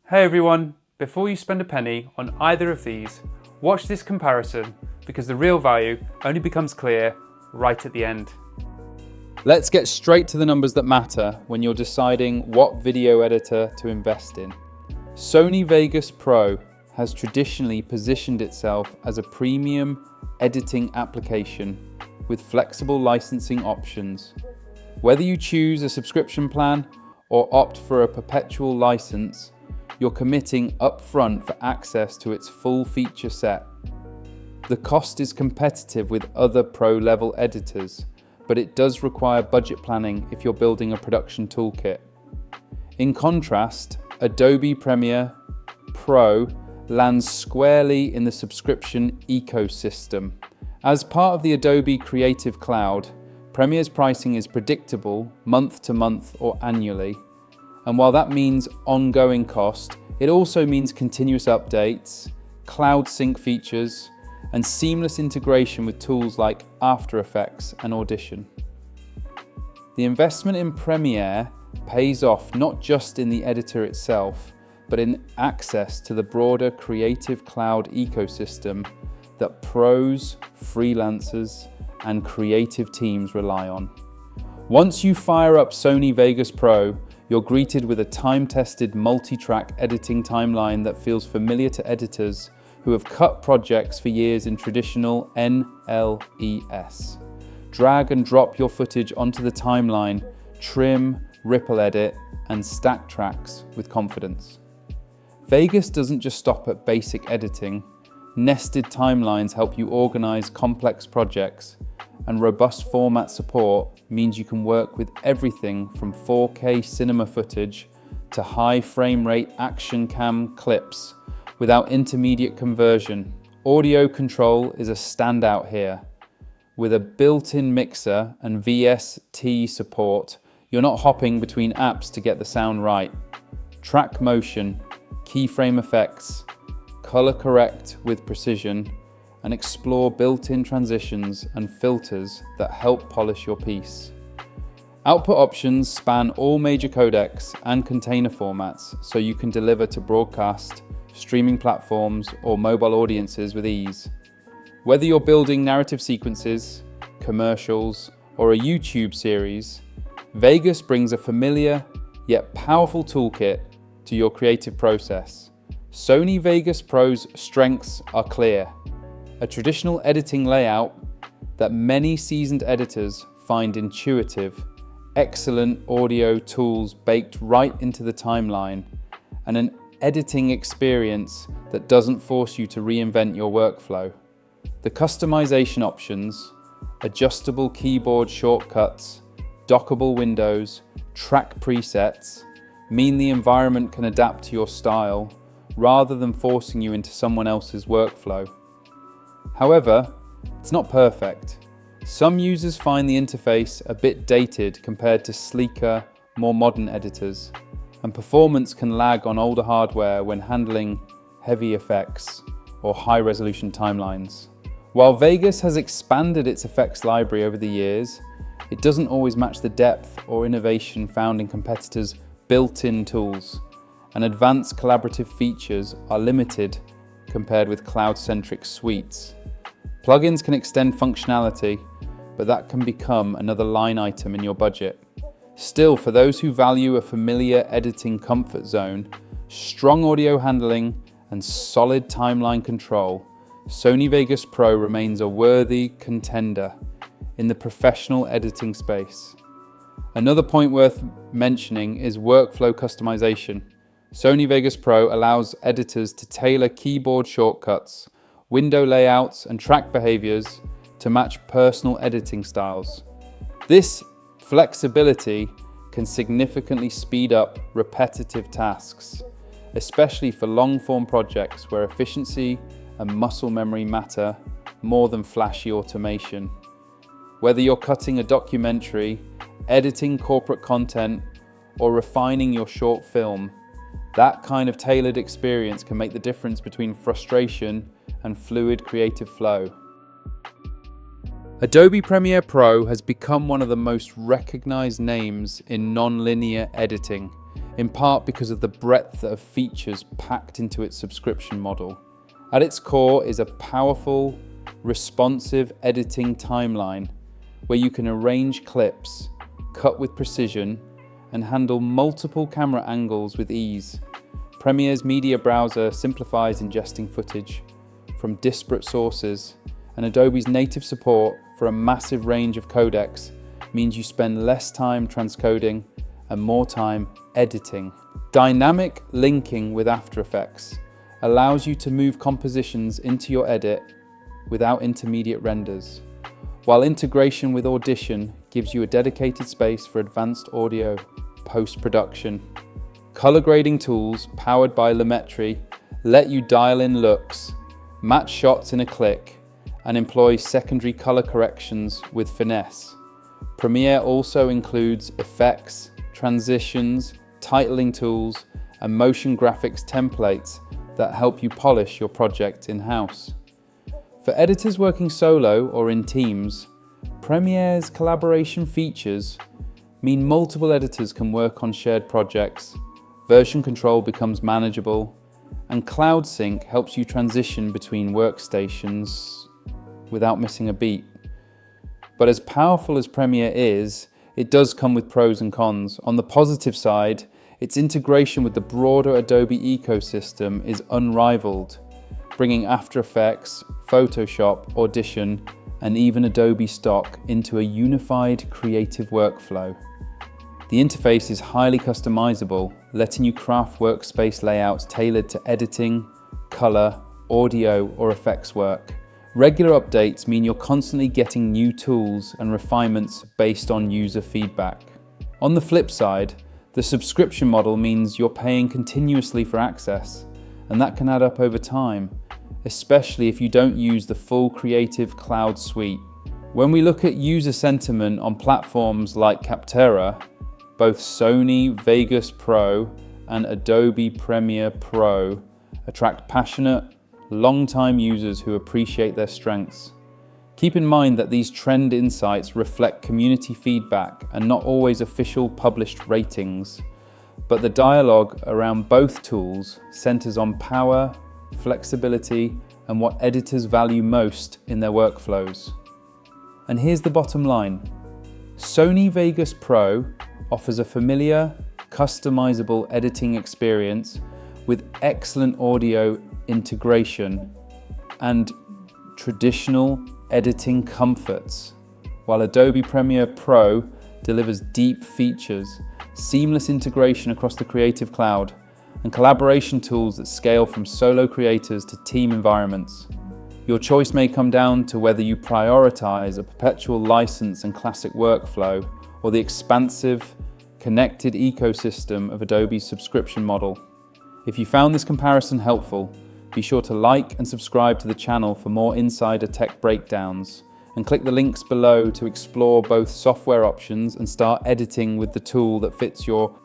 Hey everyone, before you spend a penny on either of these, watch this comparison because the real value only becomes clear right at the end. Let's get straight to the numbers that matter when you're deciding what video editor to invest in. Sony Vegas Pro has traditionally positioned itself as a premium editing application with flexible licensing options. Whether you choose a subscription plan or opt for a perpetual license, you're committing upfront for access to its full feature set. The cost is competitive with other pro-level editors, but it does require budget planning if you're building a production toolkit. In contrast, Adobe Premiere Pro lands squarely in the subscription ecosystem. As part of the Adobe Creative Cloud, Premiere's pricing is predictable month to month or annually. And while that means ongoing cost, it also means continuous updates, cloud sync features, and seamless integration with tools like After Effects and Audition. The investment in Premiere pays off not just in the editor itself, but in access to the broader Creative Cloud ecosystem that pros, freelancers, and creative teams rely on. Once you fire up Sony Vegas Pro, you're greeted with a time-tested multi-track editing timeline that feels familiar to editors who have cut projects for years in traditional NLES. Drag and drop your footage onto the timeline, trim, ripple edit, and stack tracks with confidence. Vegas doesn't just stop at basic editing. Nested timelines help you organize complex projects, and robust format support means you can work with everything from 4K cinema footage to high frame rate action cam clips without intermediate conversion. Audio control is a standout here. With a built-in mixer and VST support, you're not hopping between apps to get the sound right. Track motion, keyframe effects, color correct with precision, and explore built-in transitions and filters that help polish your piece. Output options span all major codecs and container formats, so you can deliver to broadcast, streaming platforms, or mobile audiences with ease. Whether you're building narrative sequences, commercials, or a YouTube series, Vegas brings a familiar yet powerful toolkit to your creative process. Sony Vegas Pro's strengths are clear. A traditional editing layout that many seasoned editors find intuitive, excellent audio tools baked right into the timeline, and an editing experience that doesn't force you to reinvent your workflow. The customization options, adjustable keyboard shortcuts, dockable windows, track presets, mean the environment can adapt to your style rather than forcing you into someone else's workflow. However, it's not perfect. Some users find the interface a bit dated compared to sleeker, more modern editors, and performance can lag on older hardware when handling heavy effects or high-resolution timelines. While Vegas has expanded its effects library over the years, it doesn't always match the depth or innovation found in competitors' built-in tools, and advanced collaborative features are limited compared with cloud-centric suites. Plugins can extend functionality, but that can become another line item in your budget. Still, for those who value a familiar editing comfort zone, strong audio handling, and solid timeline control, Sony Vegas Pro remains a worthy contender in the professional editing space. Another point worth mentioning is workflow customization. Sony Vegas Pro allows editors to tailor keyboard shortcuts, window layouts, and track behaviors to match personal editing styles. This flexibility can significantly speed up repetitive tasks, especially for long-form projects where efficiency and muscle memory matter more than flashy automation. Whether you're cutting a documentary, editing corporate content, or refining your short film, that kind of tailored experience can make the difference between frustration and fluid creative flow. Adobe Premiere Pro has become one of the most recognized names in non-linear editing. in part because of the breadth of features packed into its subscription model. At its core is a powerful, responsive editing timeline where you can arrange clips, cut with precision, and handle multiple camera angles with ease. Premiere's media browser simplifies ingesting footage from disparate sources, and Adobe's native support for a massive range of codecs means you spend less time transcoding and more time editing. Dynamic linking with After Effects allows you to move compositions into your edit without intermediate renders, while integration with Audition gives you a dedicated space for advanced audio post-production. Color grading tools powered by Lumetri let you dial in looks, match shots in a click, and employ secondary color corrections with finesse. Premiere also includes effects, transitions, titling tools, and motion graphics templates that help you polish your project in-house. For editors working solo or in teams, Premiere's collaboration features mean multiple editors can work on shared projects, version control becomes manageable, and Cloud Sync helps you transition between workstations without missing a beat. But as powerful as Premiere is, it does come with pros and cons. On the positive side, its integration with the broader Adobe ecosystem is unrivaled, bringing After Effects, Photoshop, Audition, and even Adobe Stock into a unified creative workflow. The interface is highly customizable, letting you craft workspace layouts tailored to editing, color, audio, or effects work. Regular updates mean you're constantly getting new tools and refinements based on user feedback. On the flip side, the subscription model means you're paying continuously for access, and that can add up over time, especially if you don't use the full Creative Cloud suite. When we look at user sentiment on platforms like Capterra, both Sony Vegas Pro and Adobe Premiere Pro attract passionate, long-time users who appreciate their strengths. Keep in mind that these trend insights reflect community feedback and not always official published ratings, but the dialogue around both tools centers on power, flexibility, and what editors value most in their workflows. And here's the bottom line. Sony Vegas Pro offers a familiar, customizable editing experience with excellent audio integration and traditional editing comforts, while Adobe Premiere Pro delivers deep features, seamless integration across the Creative Cloud, and collaboration tools that scale from solo creators to team environments. Your choice may come down to whether you prioritize a perpetual license and classic workflow or the expansive, connected ecosystem of Adobe's subscription model. If you found this comparison helpful, be sure to like and subscribe to the channel for more insider tech breakdowns, and click the links below to explore both software options and start editing with the tool that fits your